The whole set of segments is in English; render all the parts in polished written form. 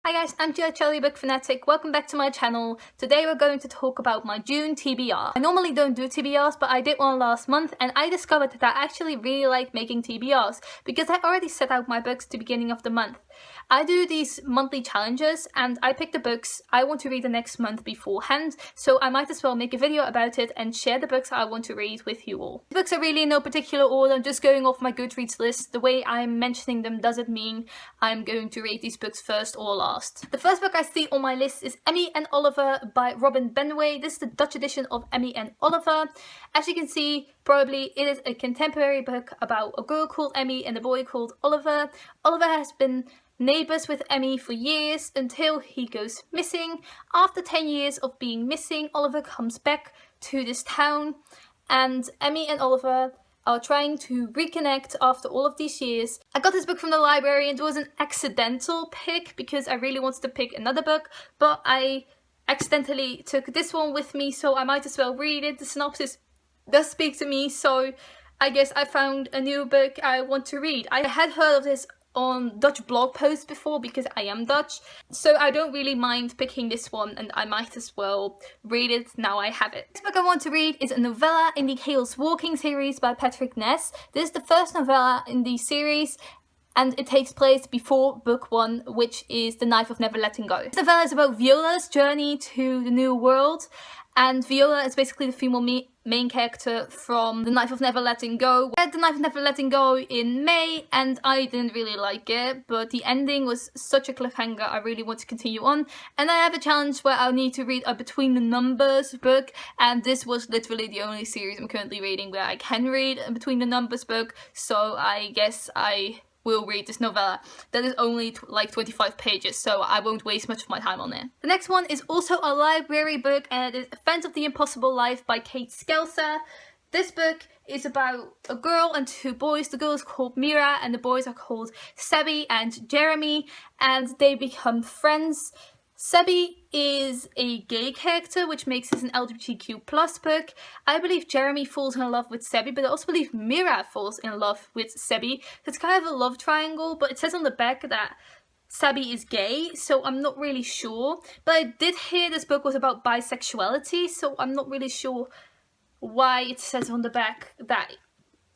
Hi guys, I'm Joelle Book Fanatic. Welcome back to my channel. Today we're going to talk about my June TBR. I normally don't do TBRs, but I did one last month and I discovered that I actually really like making TBRs because I already set out my books at the beginning of the month. I do these monthly challenges and I pick the books I want to read the next month beforehand, so I might as well make a video about it and share the books I want to read with you all. The books are really in no particular order, I'm just going off my Goodreads list. The way I'm mentioning them doesn't mean I'm going to read these books first or last. The first book I see on my list is Emmy and Oliver by Benway. This is the Dutch edition of Emmy and Oliver. As you can see, probably it is a contemporary book about a girl called Emmy and a boy called Oliver. Oliver has been neighbours with Emmy for years until he goes missing. After 10 years of being missing, Oliver comes back to this town and Emmy and Oliver are trying to reconnect after all of these years. I got this book from the library and it was an accidental pick because I really wanted to pick another book, but I accidentally took this one with me, so I might as well read it. The synopsis does speak to me, so I guess I found a new book I want to read. I had heard of this on Dutch blog posts before because I am Dutch, so I don't really mind picking this one and I might as well read it now I have it. The next book I want to read is a novella in the Chaos Walking series by Patrick Ness. This is the first novella in the series and it takes place before book 1, which is The Knife of Never Letting Go. This novella is about Viola's journey to the new world, and Viola is basically the female main character from The Knife of Never Letting Go. I read The Knife of Never Letting Go in May and I didn't really like it, but the ending was such a cliffhanger I really want to continue on. And I have a challenge where I'll need to read a Between the Numbers book, and this was literally the only series I'm currently reading where I can read a Between the Numbers book, so I guess I will read this novella. That is only like 25 pages, so I won't waste much of my time on it. The next one is also a library book and it is Fans of the Impossible Life by Kate Scelsa. This book is about a girl and 2 boys. The girl is called Mira and the boys are called Sebi and Jeremy, and they become friends. Sebi is a gay character, which makes this an LGBTQ+ book. I believe Jeremy falls in love with Sebi, but I also believe Mira falls in love with Sebi. It's kind of a love triangle, but it says on the back that Sebi is gay, so I'm not really sure. But I did hear this book was about bisexuality, so I'm not really sure why it says on the back that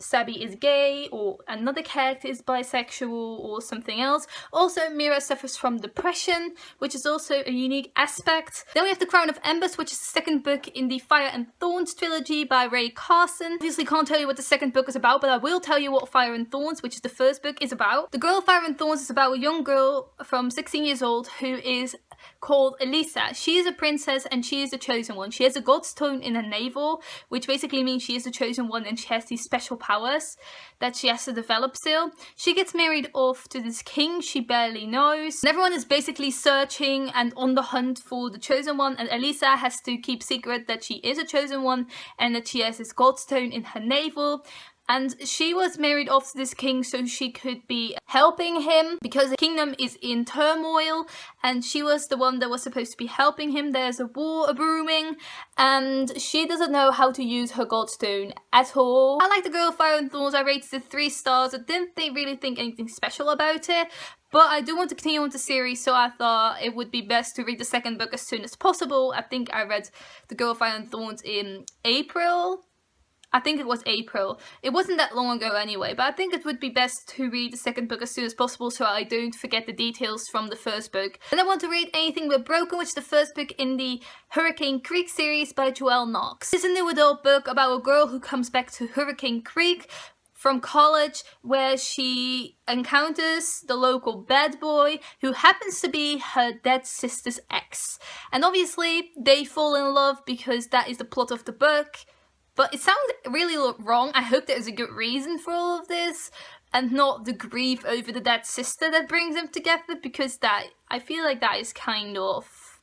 Sebi is gay or another character is bisexual or something else. Also, Mira suffers from depression, which is also a unique aspect. Then we have The Crown of Embers, which is the second book in the Fire and Thorns trilogy by Carson. Obviously can't tell you what the second book is about, but I will tell you what Fire and Thorns, which is the first book, is about. The Girl of Fire and Thorns is about a young girl from 16 years old who is called Elisa. She is a princess and she is the chosen one. She has a godstone in her navel, which basically means she is the chosen one and she has these special powers that she has to develop still. She gets married off to this king she barely knows. And everyone is basically searching and on the hunt for the chosen one, and Elisa has to keep secret that she is a chosen one and that she has this godstone in her navel. And she was married off to this king so she could be helping him because the kingdom is in turmoil and she was the one that was supposed to be helping him. There's a war brewing and she doesn't know how to use her godstone at all. I like The Girl of Fire and Thorns. I rated it 3 stars. I didn't really think anything special about it, but I do want to continue on the series, so I thought it would be best to read the second book as soon as possible. I think I read The Girl of Fire and Thorns in April. I think it was April. It wasn't that long ago anyway, but I think it would be best to read the second book as soon as possible so I don't forget the details from the first book. Then I want to read Anything But Broken, which is the first book in the Hurricane Creek series by Joelle Knox. This is a new adult book about a girl who comes back to Hurricane Creek from college, where she encounters the local bad boy who happens to be her dead sister's ex. And obviously they fall in love because that is the plot of the book. But it sounds really wrong. I hope there's a good reason for all of this and not the grief over the dead sister that brings them together, because I feel like that is kind of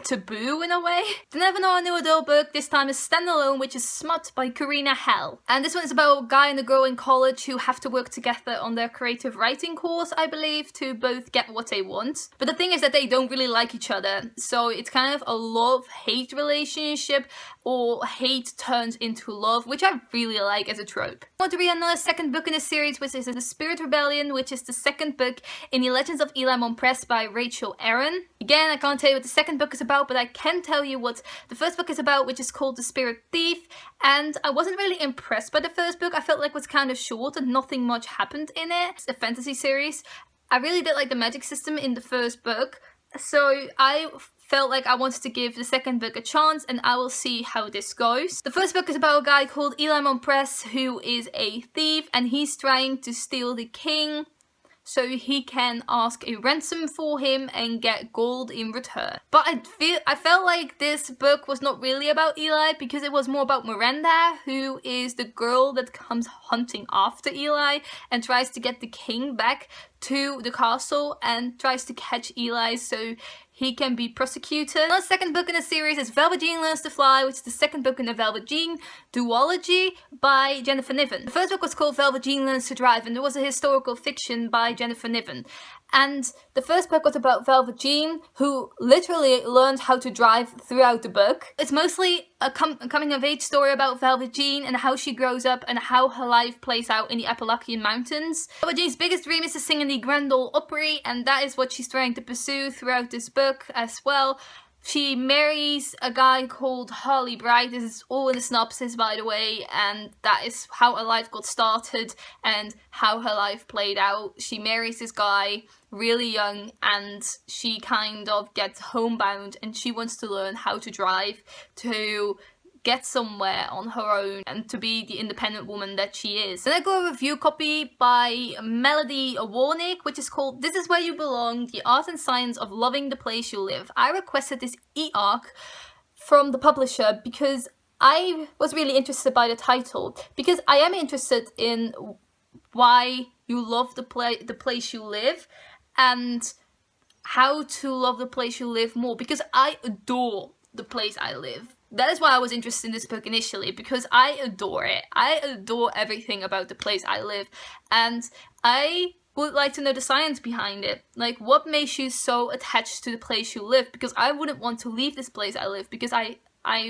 taboo in a way. Then I have another new adult book. This time is standalone, which is Smut by Karina, Halle. And this one is about a guy and a girl in college who have to work together on their creative writing course, I believe, to both get what they want. But the thing is that they don't really like each other, so it's kind of a love-hate relationship. or hate turns into love, which I really like as a trope. I want to read another second book in the series, which is The Spirit Rebellion, which is the second book in the Legends of Eli Press by Rachel Aaron. Again, I can't tell you what the second book is about, but I can tell you what the first book is about, which is called The Spirit Thief. And I wasn't really impressed by the first book. I felt like it was kind of short and nothing much happened in it. It's a fantasy series. I really did like the magic system in the first book, so I felt like I wanted to give the second book a chance, and I will see how this goes. The first book is about a guy called Eli Press who is a thief, and he's trying to steal the king so he can ask a ransom for him and get gold in return. But I felt like this book was not really about Eli, because it was more about Miranda, who is the girl that comes hunting after Eli and tries to get the king back to the castle and tries to catch Eli so he can be prosecuted. The second book in the series is Velva Jean Learns to Fly, which is the second book in the Velva Jean duology by Jennifer Niven. The first book was called Velva Jean Learns to Drive, and it was a historical fiction by Jennifer Niven. And the first book was about Velva Jean, who literally learned how to drive throughout the book. It's mostly a coming-of-age story about Velva Jean and how she grows up and how her life plays out in the Appalachian Mountains. Velva Jean's biggest dream is to sing in the Grand Ole Opry, and that is what she's trying to pursue throughout this book as well. She marries a guy called Halle Bright. This is all in the synopsis, by the way, and that is how her life got started and how her life played out. She marries this guy really young, and she kind of gets homebound, and she wants to learn how to drive to get somewhere on her own and to be the independent woman that she is. Then I got a review copy by Melody Warnick, which is called This Is Where You Belong, The Art and Science of Loving the Place You Live. I requested this e-arc from the publisher because I was really interested by the title, because I am interested in why you love the place you live and how to love the place you live more, because I adore the place I live. That is why I was interested in this book initially, because I adore it. I adore everything about the place I live, and I would like to know the science behind it. Like, what makes you so attached to the place you live? Because I wouldn't want to leave this place I live, because I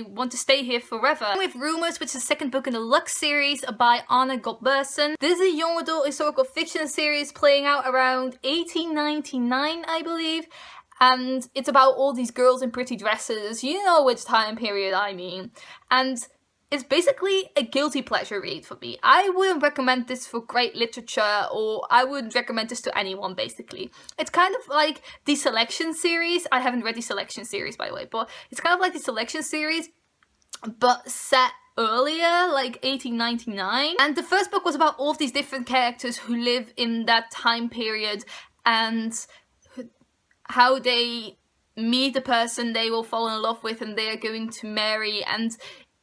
want to stay here forever. With Rumors, which is the second book in the Lux series by Godbersen. This is a young adult historical fiction series playing out around 1899, I believe. And it's about all these girls in pretty dresses. You know which time period I mean. And it's basically a guilty pleasure read for me. I wouldn't recommend this for great literature, or I wouldn't recommend this to anyone, basically. It's kind of like the Selection series. I haven't read the Selection series, by the way, but it's kind of like the Selection series, but set earlier, like 1899. And the first book was about all of these different characters who live in that time period and how they meet the person they will fall in love with and they are going to marry, and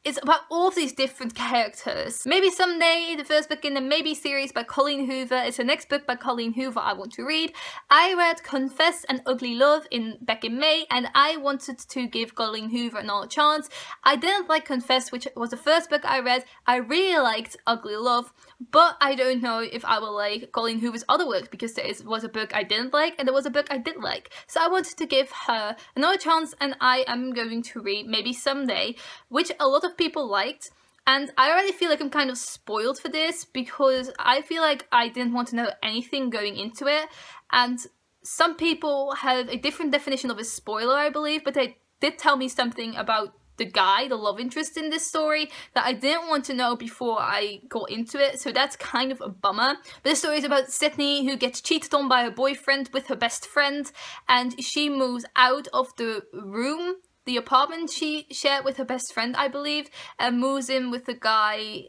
it's about all of these different characters. Maybe someday the first book in the Maybe series by Colleen Hoover is the next book by Colleen Hoover I want to read. I read Confess and Ugly Love back in May, and I wanted to give Colleen Hoover another chance. I didn't like Confess, which was the first book I read. I really liked Ugly Love, but I don't know if I will like Colleen Hoover's other work, because there was a book I didn't like and there was a book I did like. So I wanted to give her another chance, and I am going to read Maybe Someday, which a lot of people liked, and I already feel like I'm kind of spoiled for this, because I feel like I didn't want to know anything going into it, and some people have a different definition of a spoiler, I believe, but they did tell me something about the guy, the love interest in this story, that I didn't want to know before I got into it, so that's kind of a bummer. But this story is about Sydney, who gets cheated on by her boyfriend with her best friend, and she moves out of the apartment she shared with her best friend, I believe, and moves in with the guy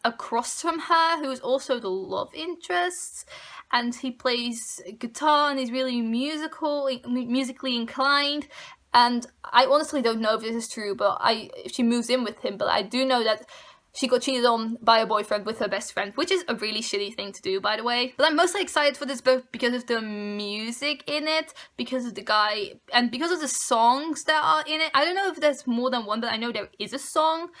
across from her, who is also the love interest, and he plays guitar and he's really musically inclined. And I honestly don't know if this is true, but if she moves in with him, but I do know that she got cheated on by a boyfriend with her best friend, which is a really shitty thing to do, by the way. But I'm mostly excited for this book because of the music in it, because of the guy, and because of the songs that are in it. I don't know if there's more than one, but I know there is a song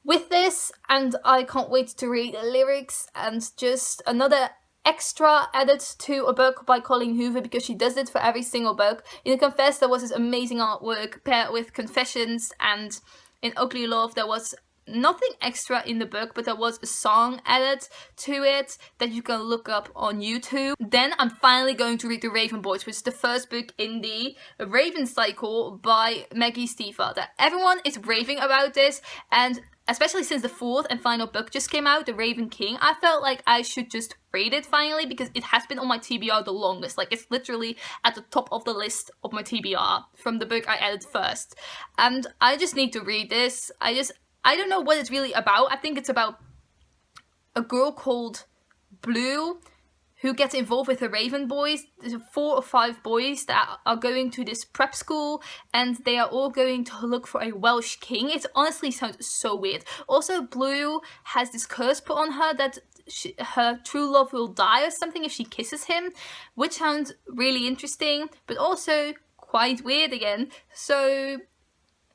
with this, and I can't wait to read the lyrics, and just another extra added to a book by Colleen Hoover, because she does it for every single book. In Confess, there was this amazing artwork paired with confessions, and in Ugly Love there was nothing extra in the book, but there was a song added to it that you can look up on YouTube. Then I'm finally going to read The Raven Boys, which is the first book in the Raven cycle by Maggie Stiefvater. Everyone is raving about this, and especially since the fourth and final book just came out, The Raven King, I felt like I should just read it finally because it has been on my TBR the longest. Like, it's literally at the top of the list of my TBR from the book I added first. And I just need to read this. I don't know what it's really about. I think it's about a girl called Blue who gets involved with the Raven Boys. There's 4 or 5 boys that are going to this prep school, and they are all going to look for a Welsh king. It honestly sounds so weird. Also, Blue has this curse put on her that her true love will die or something if she kisses him, which sounds really interesting, but also quite weird again.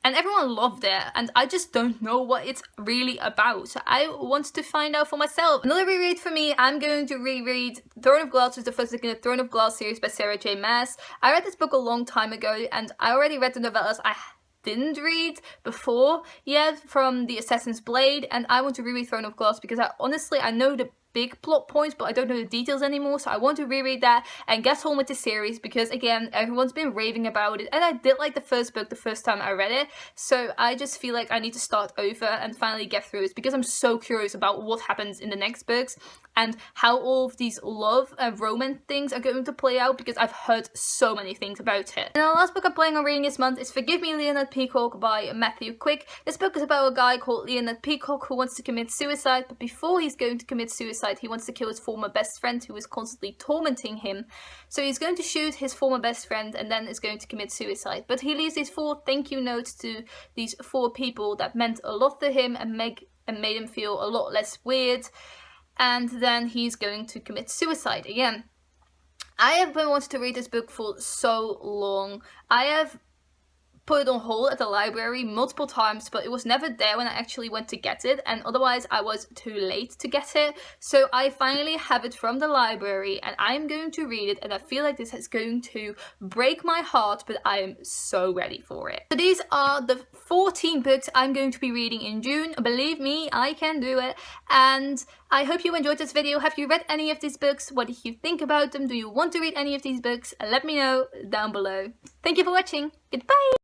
And everyone loved it, and I just don't know what it's really about. So I want to find out for myself. Another reread for me, I'm going to reread Throne of Glass, which is the first book in the Throne of Glass series by Sarah J. Maas. I read this book a long time ago, and I already read the novellas I didn't read before yet from The Assassin's Blade, and I want to reread Throne of Glass because I know the big plot points, but I don't know the details anymore, so I want to reread that and get on with the series because, again, everyone's been raving about it, and I did like the first book the first time I read it, so I just feel like I need to start over and finally get through it because I'm so curious about what happens in the next books and how all of these love and romance things are going to play out because I've heard so many things about it. And the last book I'm planning on reading this month is Forgive Me, Leonard, Peacock by Matthew Quick. This book is about a guy called Leonard Peacock who wants to commit suicide, but before he's going to commit suicide, he wants to kill his former best friend who is constantly tormenting him. So he's going to shoot his former best friend and then is going to commit suicide. But he leaves these 4 thank you notes to these 4 people that meant a lot to him and made him feel a lot less weird. And then he's going to commit suicide again. I have been wanting to read this book for so long. I have put it on hold at the library multiple times, but it was never there when I actually went to get it, and otherwise I was too late to get it. So I finally have it from the library and I'm going to read it, and I feel like this is going to break my heart, but I am so ready for it. So these are the 14 books I'm going to be reading in June. Believe me, I can do it. And I hope you enjoyed this video. Have you read any of these books? What did you think about them? Do you want to read any of these books? Let me know down below. Thank you for watching. Goodbye!